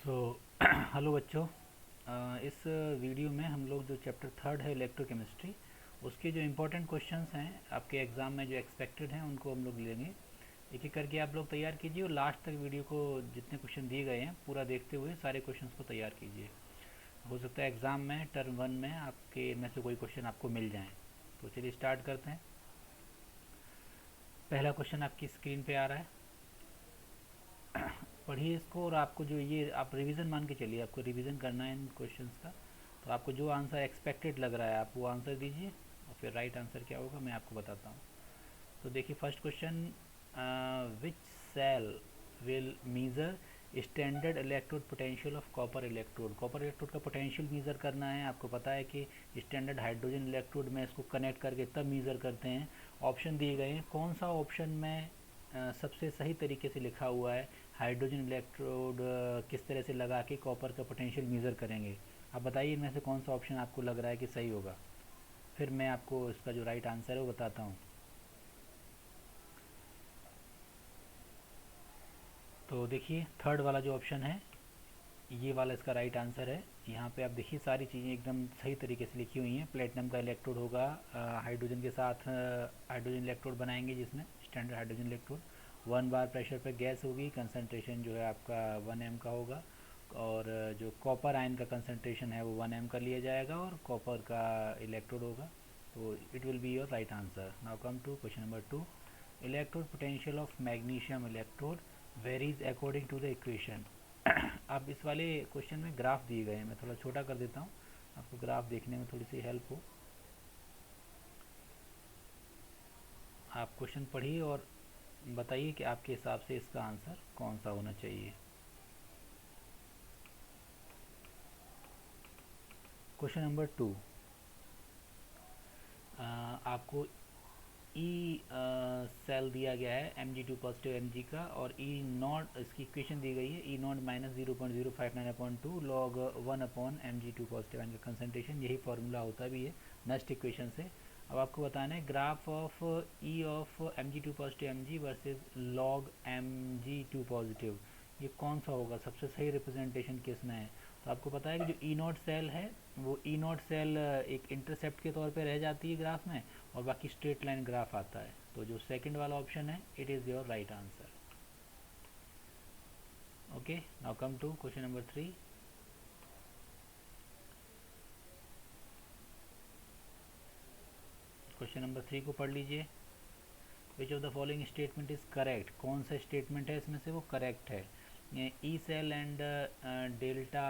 So hello बच्चों। इस video में हम लोग जो चैप्टर थर्ड है इलेक्ट्रोकेमिस्ट्री, उसके जो इम्पोर्टेंट क्वेश्चंस हैं आपके एग्ज़ाम में जो एक्सपेक्टेड हैं उनको हम लोग लेंगे। एक एक करके आप लोग तैयार कीजिए और लास्ट तक वीडियो को जितने क्वेश्चन दिए गए हैं पूरा देखते हुए सारे क्वेश्चंस को तैयार कीजिए। हो सकता है एग्ज़ाम में टर्म वन में आपके इनमें से कोई क्वेश्चन आपको मिल जाए। तो चलिए स्टार्ट करते हैं। पहला क्वेश्चन आपकी स्क्रीन पे आ रहा है, पढ़िए इसको। और आपको जो ये आप रिवीजन मान के चलिए, आपको रिवीजन करना है इन क्वेश्चंस का। तो आपको जो आंसर एक्सपेक्टेड लग रहा है आप वो आंसर दीजिए और फिर राइट आंसर क्या होगा मैं आपको बताता हूँ। तो देखिए first question, which cell will measure standard electrode potential of copper electrode. Copper electrode का पोटेंशियल मीज़र करना है। आपको पता है कि स्टैंडर्ड हाइड्रोजन इलेक्ट्रोड में इसको कनेक्ट करके तब मीज़र करते हैं। ऑप्शन दिए गए हैं, कौन सा ऑप्शन में सबसे सही तरीके से लिखा हुआ है हाइड्रोजन इलेक्ट्रोड किस तरह से लगा के कॉपर का पोटेंशियल मीज़र करेंगे। आप बताइए इनमें से कौन सा ऑप्शन आपको लग रहा है कि सही होगा, फिर मैं आपको इसका जो राइट आंसर है वो बताता हूँ। तो देखिए थर्ड वाला जो ऑप्शन है ये वाला इसका राइट आंसर है। यहाँ पे आप देखिए सारी चीज़ें एकदम सही तरीके से लिखी हुई हैं। प्लेटिनम का इलेक्ट्रोड होगा, हाइड्रोजन के साथ हाइड्रोजन इलेक्ट्रोड बनाएंगे जिसमें स्टैंडर्ड हाइड्रोजन इलेक्ट्रोड। 1 बार प्रेशर पर गैस होगी, कंसनट्रेशन जो है आपका 1 m का होगा। और जो कॉपर आयन का कंसनट्रेशन है वो 1 m का लिया जाएगा और कॉपर का इलेक्ट्रोड होगा। तो it will be your right answer. Now come to question number 2, electrode potential of magnesium electrode varies according to the equation. अब इस वाले क्वेश्चन में ग्राफ दिए गए हैं, मैं थोड़ा छोटा कर देता हूँ आपको ग्राफ देखने में थोड़ी सी हेल्प हो। आप क्वेश्चन पढ़िए और बताइए कि आपके हिसाब से इसका आंसर कौन सा होना चाहिए। क्वेश्चन नंबर 2, आपको ई सेल दिया गया है Mg2 पॉजिटिव Mg का, और ई नॉट इसकी इक्वेशन दी गई है E not minus 0.059/2 log 1/Mg2 positive ion का कंसनट्रेशन। यही फार्मूला होता भी है नेक्स्ट इक्वेशन से। अब आपको बताना है graph of E of Mg2 positive Mg versus log Mg2 positive, ये कौन सा होगा, सबसे सही रिप्रेजेंटेशन किस में है। तो आपको पता है कि जो ई नॉट सेल है वो ई नॉट सेल एक इंटरसेप्ट के तौर पे रह जाती है ग्राफ में, और बाकी स्ट्रेट लाइन ग्राफ आता है। तो जो सेकंड वाला ऑप्शन है it is your right answer. Okay, now come to question number 3। Question number 3 को पढ़ लीजिए। Which of the following statement is correct, कौन सा स्टेटमेंट है इसमें से वो करेक्ट है। E cell and delta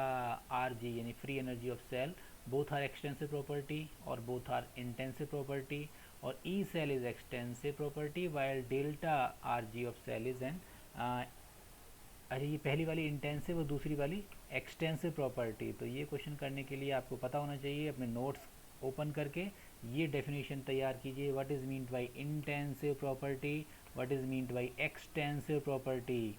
R G यानी free energy of cell both are extensive property और बोथ आर इंटेंसिव प्रॉपर्टी, और E cell is extensive property while delta R G of cell is an, अरे ये पहली वाली intensive और दूसरी वाली एक्सटेंसिव प्रॉपर्टी। तो ये क्वेश्चन करने के लिए आपको पता होना चाहिए, अपने नोट्स ओपन करके ये डेफिनेशन तैयार कीजिए। What is meant by intensive property, what is meant by extensive property.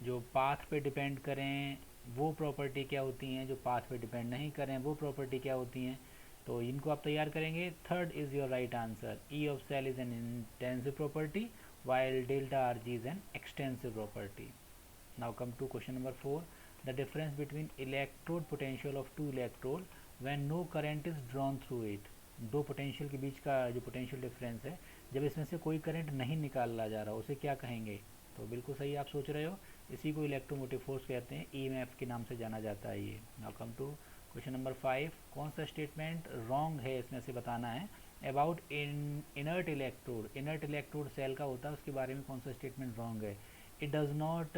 जो पाथ पे डिपेंड करें वो प्रॉपर्टी क्या होती हैं, जो पाथ पे डिपेंड नहीं करें वो प्रॉपर्टी क्या होती हैं। तो इनको आप तैयार करेंगे। Third is your right answer, E of cell is an intensive property while delta Rg is an extensive property. Now come to question number 4. The difference between electrode potential of two electrode when no current is drawn through it. दो potential के बीच का जो potential difference है जब इसमें से कोई current नहीं निकाला जा रहा उसे क्या कहेंगे। तो बिल्कुल सही आप सोच रहे हो, इसी को इलेक्ट्रोमोटिव फोर्स कहते हैं, ईएमएफ के नाम से जाना जाता है ये। Now come to question number 5। कौन सा स्टेटमेंट रॉन्ग है इसमें से बताना है। About inert electrode, inert electrode cell का होता है उसके बारे में कौन सा स्टेटमेंट रॉन्ग है। It does not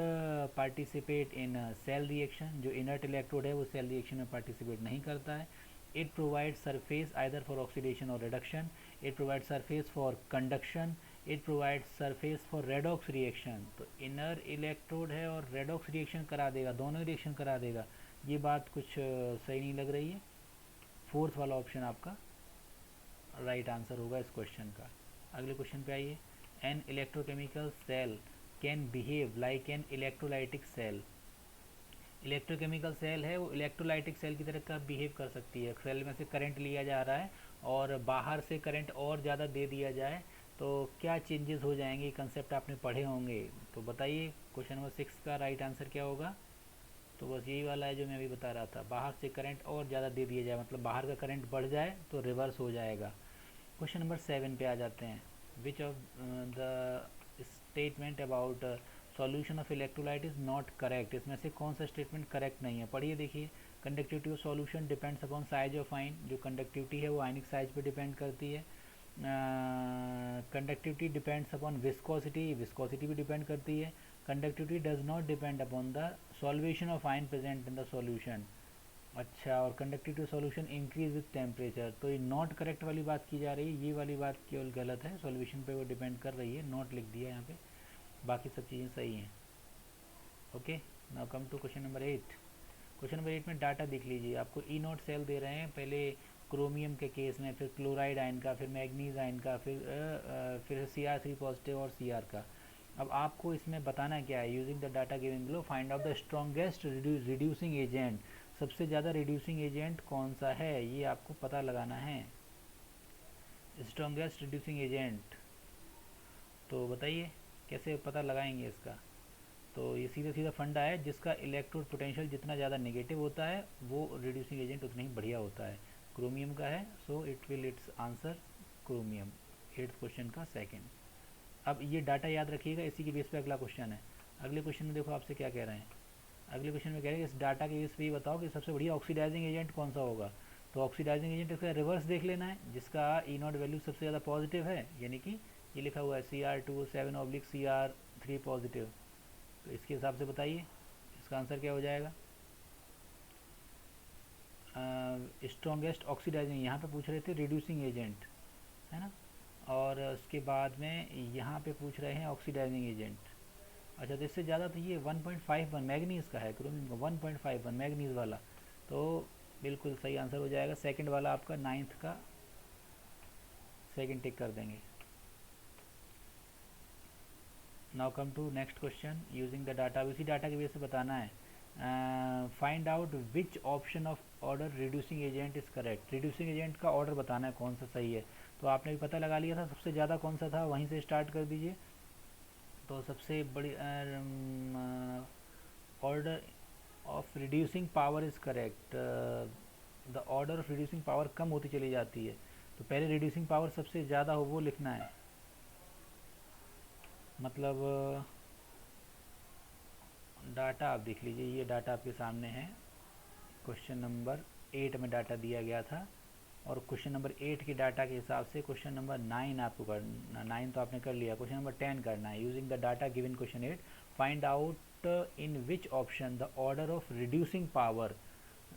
participate in cell reaction, जो इनर्ट इलेक्ट्रोड है वो सेल रिएक्शन में पार्टिसिपेट नहीं करता है। It provide surface either for oxidation और reduction, it provide surface for conduction, it provide surface for redox reaction. तो इनर इलेक्ट्रोड है और रेडॉक्स रिएक्शन करा देगा, दोनों रिएक्शन करा देगा, ये बात कुछ सही नहीं लग रही है। फोर्थ वाला ऑप्शन आपका राइट आंसर होगा इस क्वेश्चन का। अगले क्वेश्चन पे आइए। An electrochemical cell can behave like an electrolytic cell. Electrochemical cell है वो इलेक्ट्रोलाइटिक सेल की तरह का बिहेव कर सकती है। सेल में से करंट लिया जा रहा है और बाहर से करंट और ज़्यादा दे दिया जाए तो क्या चेंजेस हो जाएंगे, कंसेप्ट आपने पढ़े होंगे, तो बताइए क्वेश्चन नंबर 6 का राइट आंसर क्या होगा। तो बस यही वाला है जो मैं अभी बता रहा था, बाहर से करंट और ज़्यादा दे दिया जाए, मतलब बाहर का करंट बढ़ जाए तो रिवर्स हो जाएगा। क्वेश्चन नंबर 7 पे आ जाते हैं। विच of the statement about solution of electrolyte is not correct, इसमें से कौन सा स्टेटमेंट करेक्ट नहीं है, पढ़िए देखिए। Conductivity of solution depends upon size of आइन, जो कंडक्टिविटी है वो आयनिक साइज पे डिपेंड करती है। Conductivity depends upon viscosity, viscosity भी डिपेंड करती है। Conductivity does not depend upon the solvation of आइन प्रेजेंट इन द सॉल्यूशन। अच्छा, और conductivity solution increase with temperature, तो ये नॉट करेक्ट वाली बात की जा रही है, ये वाली बात केवल गलत है, सॉल्यूशन पे वो डिपेंड कर रही है, नॉट लिख दिया यहाँ पे, बाकी सब चीज़ें सही हैं। Okay, now come to question number 8। Question number 8 में डाटा देख लीजिए, आपको ई नॉट सेल दे रहे हैं, पहले क्रोमियम के केस में, फिर क्लोराइड आयन का, फिर मैग्नीज आयन का, फिर Cr3 पॉजिटिव और Cr का। अब आपको इसमें बताना क्या है, using the data given below find out the strongest reducing agent, सबसे ज़्यादा रिड्यूसिंग एजेंट कौन सा है ये आपको पता लगाना है। स्ट्रॉन्गेस्ट रिड्यूसिंग एजेंट, तो बताइए कैसे पता लगाएंगे इसका। तो ये सीधा सीधा फंडा है, जिसका इलेक्ट्रोड पोटेंशियल जितना ज़्यादा नेगेटिव होता है वो रिड्यूसिंग एजेंट उतना ही बढ़िया होता है। क्रोमियम का है, so it will it's answer chromium. 8th question का सेकंड। अब ये डाटा याद रखिएगा, इसी के बेस पे अगला क्वेश्चन है। अगले क्वेश्चन में देखो आपसे क्या कह रहे हैं, अगले क्वेश्चन में कह रहे हैं इस डाटा के बेस पे ये बताओ कि सबसे बढ़िया ऑक्सीडाइजिंग एजेंट कौन सा होगा। तो ऑक्सीडाइजिंग एजेंट इसका रिवर्स देख लेना है, जिसका ई नॉट वैल्यू सबसे ज़्यादा पॉजिटिव है, यानी कि ये लिखा हुआ है Cr2 7/Cr3 पॉजिटिव। तो इसके हिसाब से बताइए इसका आंसर क्या हो जाएगा। स्ट्रॉन्गेस्ट ऑक्सीडाइजिंग, यहाँ पे पूछ रहे थे रिड्यूसिंग एजेंट, है ना, और उसके बाद में यहाँ पे पूछ रहे हैं ऑक्सीडाइजिंग एजेंट। अच्छा, तो इससे ज़्यादा तो ये 1.51 मैग्नीज का है, क्रोमियम का 1.51 मैग्नीज वाला, तो बिल्कुल सही आंसर हो जाएगा सेकंड वाला आपका, 9th का सेकंड टिक कर देंगे। Now come to next question, using the data, इसी डाटा के बेस से बताना है। Find out which option of order reducing agent is correct, reducing agent का ऑर्डर बताना है कौन सा सही है। तो आपने भी पता लगा लिया था सबसे ज़्यादा कौन सा था, वहीं से स्टार्ट कर दीजिए। तो सबसे बड़ी order of reducing power is correct, the order of reducing power कम होती चली जाती है, तो पहले रिड्यूसिंग पावर सबसे ज़्यादा हो वो लिखना है, मतलब डाटा आप देख लीजिए, ये डाटा आपके सामने है, क्वेश्चन नंबर 8 में डाटा दिया गया था, और क्वेश्चन नंबर 8 के डाटा के हिसाब से क्वेश्चन नंबर 9 आपको करना, 9 तो आपने कर लिया, क्वेश्चन नंबर 10 करना है। Using the data given question 8 find out in which option the order of reducing power,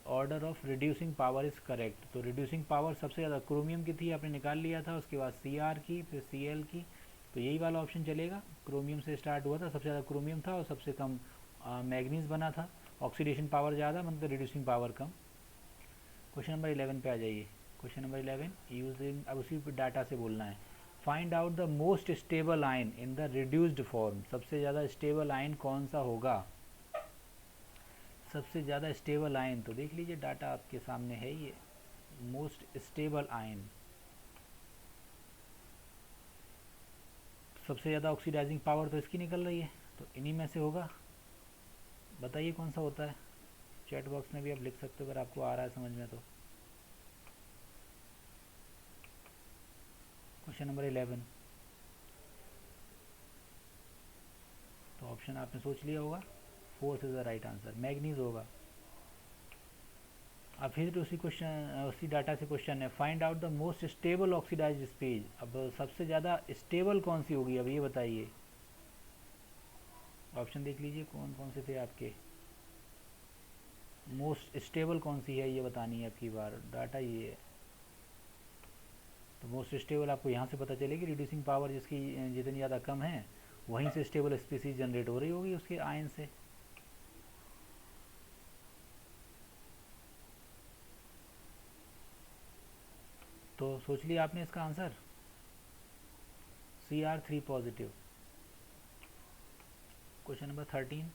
order of reducing power is correct. तो रिड्यूसिंग पावर सबसे ज़्यादा क्रोमियम की थी, आपने निकाल लिया था, उसके बाद Cr की, फिर Cl की, तो यही वाला ऑप्शन चलेगा। क्रोमियम से स्टार्ट हुआ था, सबसे ज़्यादा क्रोमियम था और सबसे कम मैग्नीज बना था, ऑक्सीडेशन पावर ज़्यादा मतलब रिड्यूसिंग पावर कम। क्वेश्चन नंबर 11 पे आ जाइए। क्वेश्चन नंबर 11 यूजिंग, अब उसी डाटा से बोलना है, find out the most stable ion in the reduced form, सबसे ज़्यादा स्टेबल आयन कौन सा होगा, सबसे ज़्यादा स्टेबल आयन, तो देख लीजिए डाटा आपके सामने है, ये मोस्ट स्टेबल आयन, सबसे ज़्यादा ऑक्सीडाइजिंग पावर तो इसकी निकल रही है, तो इन्हीं में से होगा, बताइए कौन सा होता है। चैट बॉक्स में भी आप लिख सकते हो अगर आपको आ रहा है समझ में तो। क्वेश्चन नंबर 11, तो ऑप्शन आपने सोच लिया होगा, 4th is the right answer, manganese होगा। अब फिर उसी क्वेश्चन, उसी डाटा से क्वेश्चन है, find out the most stable oxidised species, अब सबसे ज़्यादा स्टेबल कौन सी होगी, अब ये बताइए। ऑप्शन देख लीजिए कौन कौन से थे आपके, मोस्ट स्टेबल कौन सी है ये बतानी है आपकी बार, डाटा ये है। तो मोस्ट स्टेबल आपको यहाँ से पता चलेगी, रिड्यूसिंग पावर जिसकी जितनी ज़्यादा कम है वहीं से स्टेबल स्पीसीज जनरेट हो रही होगी उसके आयन से। तो सोच लिया आपने इसका answer, Cr3 positive. Question number 13,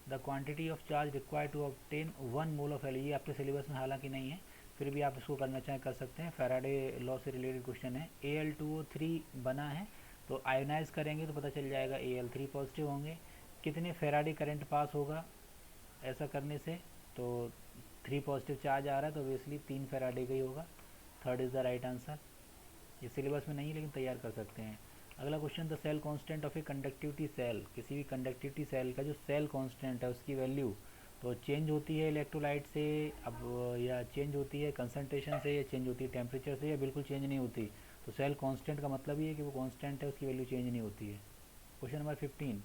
the quantity of charge required to obtain 1 mole of L, ये आपके सिलेबस में हालांकि नहीं है, फिर भी आप इसको करना चाहें कर सकते हैं, फैराडे लॉ से रिलेटेड क्वेश्चन है। Al2O3 बना है, तो आयोनाइज करेंगे तो पता चल जाएगा Al3 पॉजिटिव होंगे। कितने फैराडे करंट पास होगा ऐसा करने से, तो 3 पॉजिटिव चार्ज आ रहा है, तो ऑब्वियसली 3 फैराडे का ही होगा। Third is the right answer. ये सिलेबस में नहीं है लेकिन तैयार कर सकते हैं। अगला question, the cell constant of a conductivity cell, किसी भी कंडक्टिविटी सेल का जो सेल कांस्टेंट है उसकी वैल्यू तो चेंज होती है इलेक्ट्रोलाइट से, अब या चेंज होती है कंसनट्रेशन से, या चेंज होती है टेम्परेचर से, या बिल्कुल चेंज नहीं होती। तो सेल कांस्टेंट का मतलब ये है कि वो कांस्टेंट है, उसकी वैल्यू चेंज नहीं होती है। Question number 15,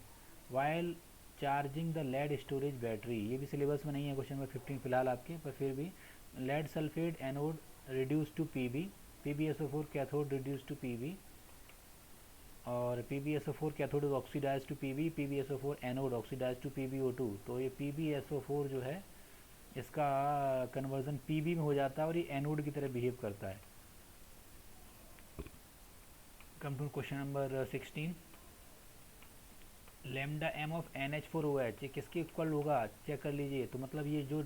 while charging the lead storage battery, ये भी सिलेबस में नहीं है क्वेश्चन नंबर 15 फिलहाल आपके, पर फिर भी lead sulphate anode reduce to P B, PbSO4 cathode reduce to P B, और PbSO4 cathode oxidise to P B, PbSO4 anode oxidise to PbO2। तो ये PbSO4 जो है इसका कन्वर्जन Pb में हो जाता है और ये एनोड की तरह बिहेव करता है। Come to question number 16, lambda M of NH4OH ये किसके इक्वल होगा चेक कर लीजिए। तो मतलब ये जो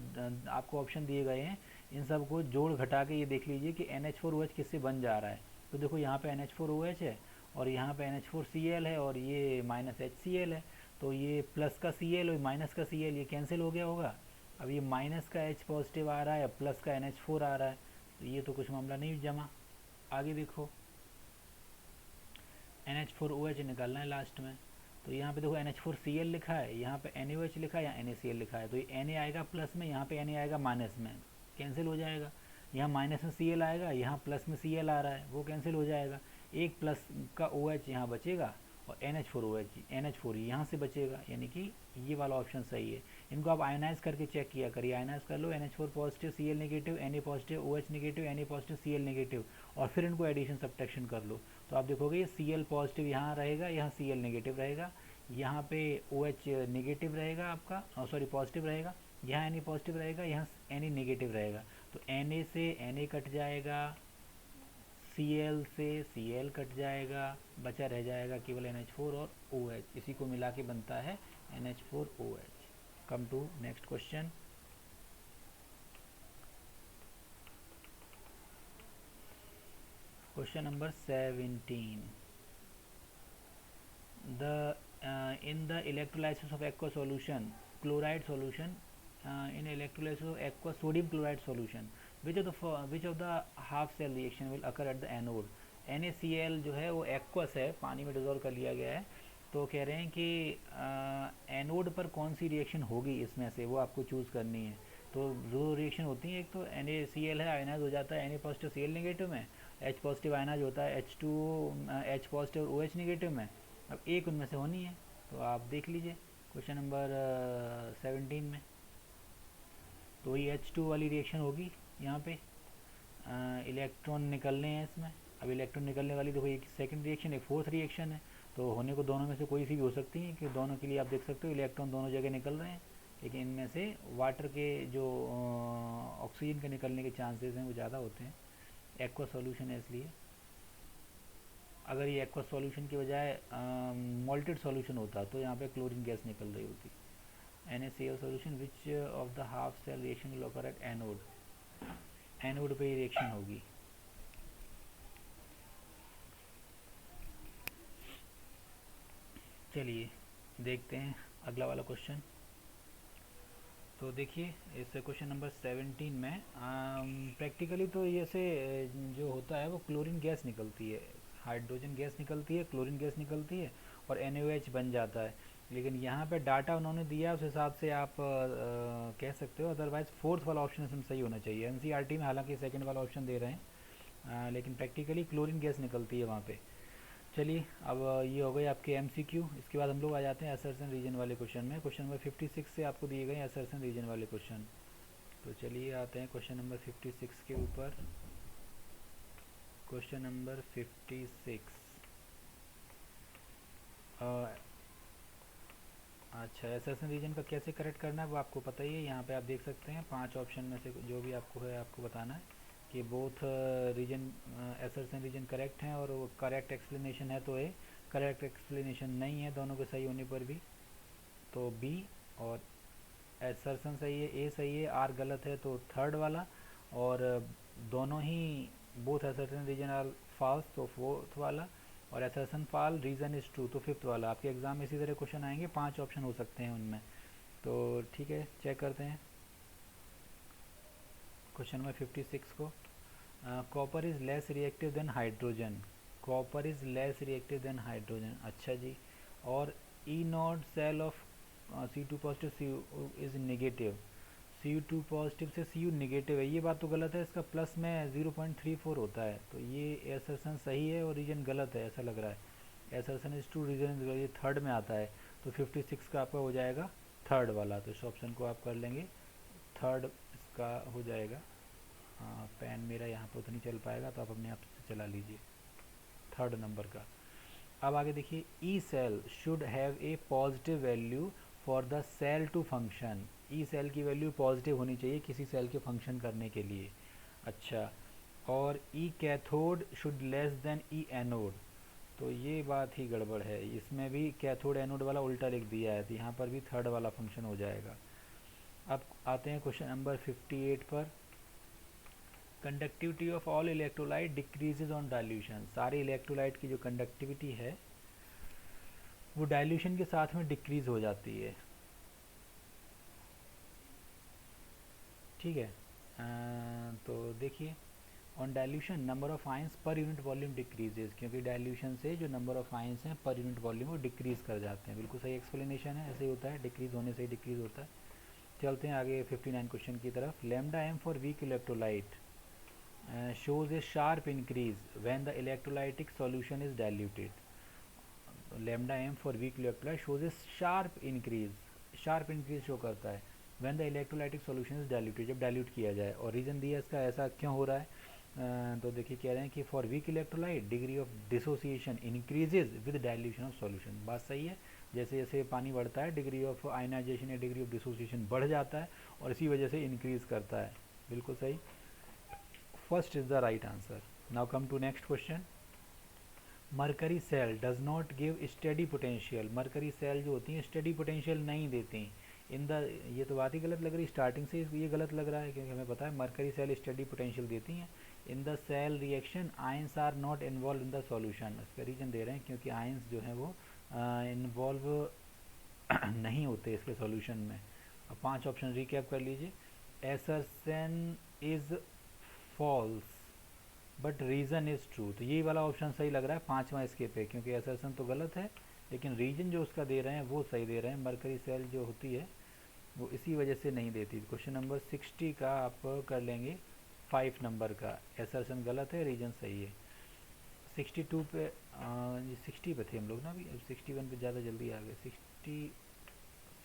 आपको ऑप्शन दिए गए हैं इन सब को जोड़ घटा के ये देख लीजिए कि NH4OH किससे बन जा रहा है। तो देखो यहाँ पे NH4OH है और यहाँ पे NH4Cl है और ये माइनस HCl है, तो ये प्लस का Cl और माइनस का Cl ये कैंसिल हो गया होगा। अब ये माइनस का H पॉजिटिव आ रहा है, प्लस का NH4 आ रहा है, तो ये तो कुछ मामला नहीं जमा। आगे देखो NH4OH निकालना है लास्ट में, तो यहाँ पे देखो NH4Cl लिखा है, यहाँ पे NaOH लिखा है, यहाँ NaCl लिखा है, तो ये Na आएगा प्लस में, यहाँ पे Na आएगा माइनस में, कैंसिल हो जाएगा। यहाँ माइनस में Cl आएगा, यहाँ प्लस में Cl आ रहा है, वो कैंसिल हो जाएगा। एक प्लस का OH यहाँ बचेगा और NH4 यहाँ से बचेगा, यानी कि ये वाला ऑप्शन सही है। इनको आप आयनाइज करके चेक किया करिए, आयनाइज कर लो, NH4 positive Cl negative, Na positive OH negative, Na positive Cl negative, और फिर इनको एडिशन सब्ट्रैक्शन कर लो, तो आप देखोगे ये Cl पॉजिटिव यहाँ रहेगा, यहाँ Cl नेगेटिव रहेगा, यहाँ पे OH नेगेटिव रहेगा आपका, सॉरी पॉजिटिव रहेगा, यहाँ Na पॉजिटिव रहेगा, यहाँ Na नेगेटिव रहेगा, तो Na से Na कट जाएगा, Cl से Cl कट जाएगा, बचा रह जाएगा केवल NH4 और OH, इसी को मिला के बनता है NH4OH। Come to next question, question number 17, the in the electrolysis of aqua solution, chloride solution, in electrolysis of aqua sodium chloride solution, which of the half cell reaction will occur at the anode। NaCl जो है वो aqueous है, पानी में dissolve कर लिया गया है, तो कह रहे हैं कि एनोड पर कौन सी रिएक्शन होगी इसमें से, वो आपको चूज़ करनी है। तो जो रिएक्शन होती है, एक तो NaCl है, आयनाइज हो जाता है Na पॉजिटिव Cl नेगेटिव में, H पॉजिटिव आयनाइज होता है H2O H positive OH negative में, अब एक उनमें से होनी है, तो आप देख लीजिए क्वेश्चन नंबर 17 में, तो ये H2 वाली रिएक्शन होगी। यहाँ पे इलेक्ट्रॉन निकलने हैं इसमें, अब इलेक्ट्रॉन निकलने वाली देखो एक सेकंड रिएक्शन एक फोर्थ रिएक्शन है, तो होने को दोनों में से कोई सी भी हो सकती है, कि दोनों के लिए आप देख सकते हो इलेक्ट्रॉन दोनों जगह निकल रहे हैं, लेकिन इनमें से वाटर के जो ऑक्सीजन के निकलने के चांसेस हैं वो ज़्यादा होते हैं। एक्वा सॉल्यूशन है इसलिए, अगर ये एक्वा सॉल्यूशन की बजाय मॉल्टेड सॉल्यूशन होता तो यहाँ पे क्लोरीन गैस निकल रही होती। NaCl solution which of the half cell reaction will occur at anode, anode पे रिएक्शन होगी। चलिए देखते हैं अगला वाला क्वेश्चन। तो देखिए इस क्वेश्चन नंबर 17 में प्रैक्टिकली तो ये से जो होता है वो क्लोरीन गैस निकलती है, हाइड्रोजन गैस निकलती है, क्लोरीन गैस निकलती है और NaOH बन जाता है, लेकिन यहाँ पे डाटा उन्होंने दिया उस हिसाब से आप कह सकते हो, अदरवाइज़ फोर्थ वाला ऑप्शन इसमें सही होना चाहिए। NCERT में हालांकि सेकंड वाला ऑप्शन दे रहे हैं, लेकिन प्रैक्टिकली क्लोरीन गैस निकलती है वहाँ पे। चलिए अब ये हो गए आपके MCQ। इसके बाद हम लोग आ जाते हैं असर्शन रीजन वाले क्वेश्चन में। क्वेश्चन नंबर 56 से आपको दिए गए असर्शन रीजन वाले क्वेश्चन। तो चलिए आते हैं क्वेश्चन नंबर 56 के ऊपर। क्वेश्चन नंबर 56, अच्छा असर्शन रीजन का कैसे करेक्ट करना है वो आपको पता ही है। यहाँ पे आप देख सकते हैं 5 ऑप्शन में से जो भी आपको है आपको बताना है कि both reason assertion reason correct हैं, और वो करेक्ट एक्सप्लेनेशन है तो ए, करेक्ट एक्सप्लेनेशन नहीं है दोनों के सही होने पर भी तो बी, और असर्शन सही है, ए सही है, आर गलत है तो थर्ड वाला, और दोनों ही both assertion reason are false तो फोर्थ वाला, और assertion false reason is true तो फिफ्थ वाला। आपके एग्जाम में इसी तरह क्वेश्चन आएंगे, 5 ऑप्शन हो सकते हैं उनमें। तो ठीक है, चेक करते हैं क्वेश्चन नंबर 56 को। Copper is less reactive than hydrogen, copper is less reactive than hydrogen, अच्छा जी। और E not cell of C2 positive C is negative, Cu2 positive से Cu नेगेटिव है, ये बात तो गलत है, इसका प्लस में 0.34 होता है, तो ये एसर्शन सही है और रीजन गलत है ऐसा लग रहा है। Assertion is true, reason is, ये थर्ड में आता है, तो 56 का आपका हो जाएगा थर्ड वाला, तो इस ऑप्शन को आप कर लेंगे थर्ड, इसका हो जाएगा। हाँ, पेन मेरा यहाँ पर तो नहीं चल पाएगा, तो आप अपने आप से चला लीजिए थर्ड नंबर का। अब आगे देखिए, E cell should have a positive value for the cell to function, E cell की वैल्यू पॉजिटिव होनी चाहिए किसी सेल के फंक्शन करने के लिए। अच्छा, और ई cathode should less than E anode, तो ये बात ही गड़बड़ है, इसमें भी कैथोड एनोड वाला उल्टा लिख दिया है, तो यहाँ पर भी थर्ड वाला फंक्शन हो जाएगा। अब आते हैं क्वेश्चन नंबर 58 पर। Conductivity of all electrolyte decreases on dilution, सारे इलेक्ट्रोलाइट की जो कंडक्टिविटी है वो डाइल्यूशन के साथ में डिक्रीज हो जाती है, ठीक है। तो देखिए, on dilution number of ions per unit volume decreases, क्योंकि डाइल्यूशन से जो नंबर ऑफ आयंस हैं पर यूनिट वॉल्यूम वो डिक्रीज कर जाते हैं, बिल्कुल सही एक्सप्लेनेशन है, ऐसे ही होता है, डिक्रीज होने से ही डिक्रीज होता है। चलते हैं आगे 59 क्वेश्चन की तरफ। Lambda M for weak electrolyte shows a sharp increase when the electrolytic solution is diluted, lambda m for weak electrolyte shows a sharp increase show करता है when the electrolytic solution is diluted, जब dilute किया जाए। और reason दिया इसका ऐसा क्यों हो रहा है, तो देखिए कह रहे हैं कि for weak electrolyte degree of dissociation increases with dilution of solution, बात सही है, जैसे जैसे पानी बढ़ता है डिग्री ऑफ आयनाइजेशन या डिग्री ऑफ डिसोसिएशन बढ़ जाता है और इसी वजह से इंक्रीज करता है, बिल्कुल सही, first is the right answer. Now come to next question. Mercury cell does not give steady potential, mercury cell जो होती हैं स्टडी पोटेंशियल नहीं देती इन द, ये तो बात ही गलत लग रही है, स्टार्टिंग से ये गलत लग रहा है, क्योंकि हमें पता है मरकरी सेल स्टडी पोटेंशियल देती हैं। In the cell reaction ions are not involved in the solution, इसका रीजन दे रहे हैं क्योंकि आयंस जो हैं वो इन्वॉल्व नहीं होते इसके सॉल्यूशन में। अब 5 ऑप्शन रिकैप कर लीजिए। Assertion is false but reason is true, तो ये वाला ऑप्शन सही लग रहा है, 5वां इसके पे, क्योंकि असर्शन तो गलत है लेकिन रीजन जो उसका दे रहे हैं वो सही दे रहे हैं, मरकरी सेल जो होती है वो इसी वजह से नहीं देती। क्वेश्चन नंबर 60 का आप कर लेंगे 5 नंबर का, असर्शन गलत है, रीजन सही है। 62 पे 60 पे थे हम लोग ना अभी, अब 61 पे ज़्यादा जल्दी आ गए,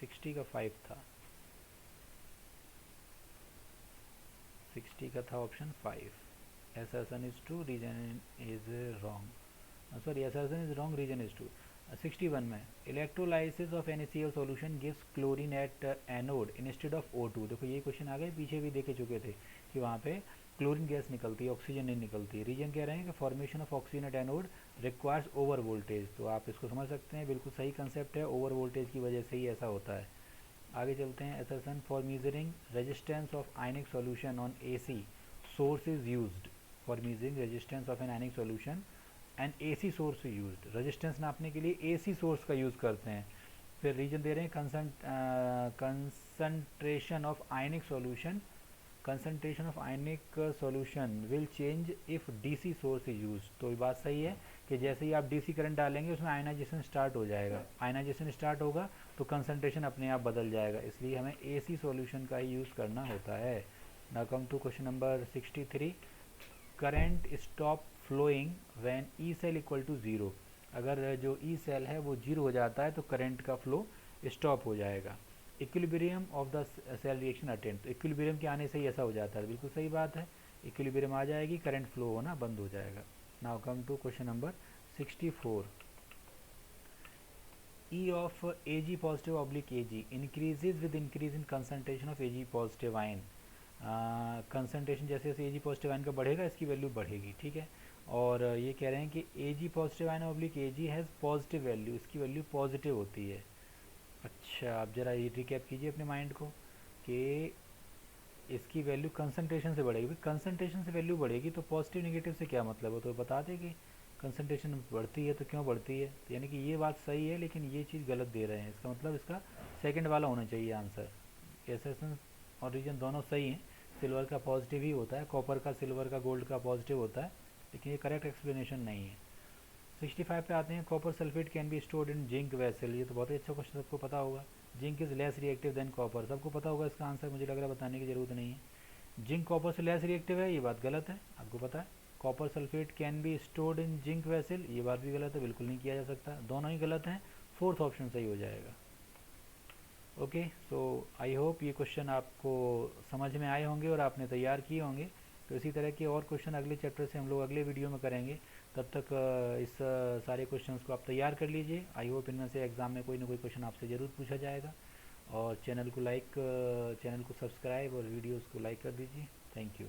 60 का 5 था, 60 का था option 5, assertion is true, reason is wrong, sorry assertion is wrong, reason is true। 61 में electrolysis of NaCl solution gives chlorine at anode instead of O2, देखो ये क्वेश्चन आ गए, पीछे भी देखे चुके थे कि वहाँ पे क्लोरीन गैस निकलती है, ऑक्सीजन नहीं निकलती। रीजन कह रहे हैं कि formation of oxygen at anode requires over voltage, तो आप इसको समझ सकते हैं, बिल्कुल सही कंसेप्ट है, ओवर वोल्टेज की वजह से ही ऐसा होता है। आगे चलते हैं। Assertion for measuring resistance of ionic solution on AC source is used, for measuring resistance of an ionic solution and AC source is used, resistance नापने के लिए AC सोर्स का यूज़ करते हैं। फिर रीजन दे रहे हैं concentration of ionic solution, concentration of ionic solution will change if DC source is use, तो ये बात सही है कि जैसे ही आप DC करंट डालेंगे उसमें आयनाइजेशन स्टार्ट हो जाएगा, आयनाइजेशन स्टार्ट होगा तो कंसंट्रेशन अपने आप बदल जाएगा, इसलिए हमें AC सॉल्यूशन का ही यूज़ करना होता है। Now come to question number 63। Current stop flowing when E cell equal to zero, अगर जो ई सेल है वो जीरो हो जाता है तो करंट का फ्लो स्टॉप हो जाएगा। Equilibrium of the cell reaction attained, तो इक्विलिब्रियम के आने से ही ऐसा हो जाता है, बिल्कुल सही बात है, इक्विलिब्रियम आ जाएगी, करंट फ्लो होना बंद हो जाएगा। Now come to question number 64। E of Ag positive oblique Ag increases with increase in concentration of Ag positive ion, concentration जैसे जैसे Ag पॉजिटिव आयन का बढ़ेगा इसकी वैल्यू बढ़ेगी, ठीक है। और ये कह रहे हैं कि Ag positive ion oblique Ag has positive value, इसकी वैल्यू पॉजिटिव होती है। अच्छा, आप ज़रा ये रिकैप कीजिए अपने माइंड को कि इसकी वैल्यू कंसंट्रेशन से बढ़ेगी। कंसंट्रेशन से वैल्यू बढ़ेगी तो पॉजिटिव नेगेटिव से क्या मतलब है, तो बता दें कि कंसंट्रेशन बढ़ती है तो क्यों बढ़ती है, तो यानी कि ये बात सही है लेकिन ये चीज़ गलत दे रहे हैं। इसका मतलब इसका सेकंड वाला होना चाहिए आंसर। एसेंस और रीजन दोनों सही हैं, सिल्वर का पॉजिटिव ही होता है, कॉपर का, सिल्वर का, गोल्ड का पॉजिटिव होता है, लेकिन ये करेक्ट एक्सप्लेनेशन नहीं है। 65 पे आते हैं, copper sulphate can be stored in zinc vessel. ये तो बहुत ही अच्छा क्वेश्चन, सबको पता होगा। Zinc is less reactive than copper, सबको पता होगा इसका आंसर, मुझे लग रहा है बताने की ज़रूरत नहीं है। जिंक कॉपर से लेस रिएक्टिव है, ये बात गलत है, आपको पता है। Copper sulphate can be stored in zinc vessel, ये बात भी गलत है, बिल्कुल नहीं किया जा सकता, दोनों ही गलत हैं। फोर्थ ऑप्शन सही हो जाएगा। ओके, सो आई होप ये क्वेश्चन आपको समझ में आए होंगे और आपने तैयार किए होंगे। तो इसी तरह के और क्वेश्चन अगले चैप्टर से हम लोग अगले वीडियो में करेंगे। तब तक इस सारे क्वेश्चंस को आप तैयार कर लीजिए। आई होप इनमें से एग्ज़ाम में कोई ना कोई क्वेश्चन आपसे ज़रूर पूछा जाएगा। और चैनल को सब्सक्राइब और वीडियोज़ को लाइक कर दीजिए। Thank you.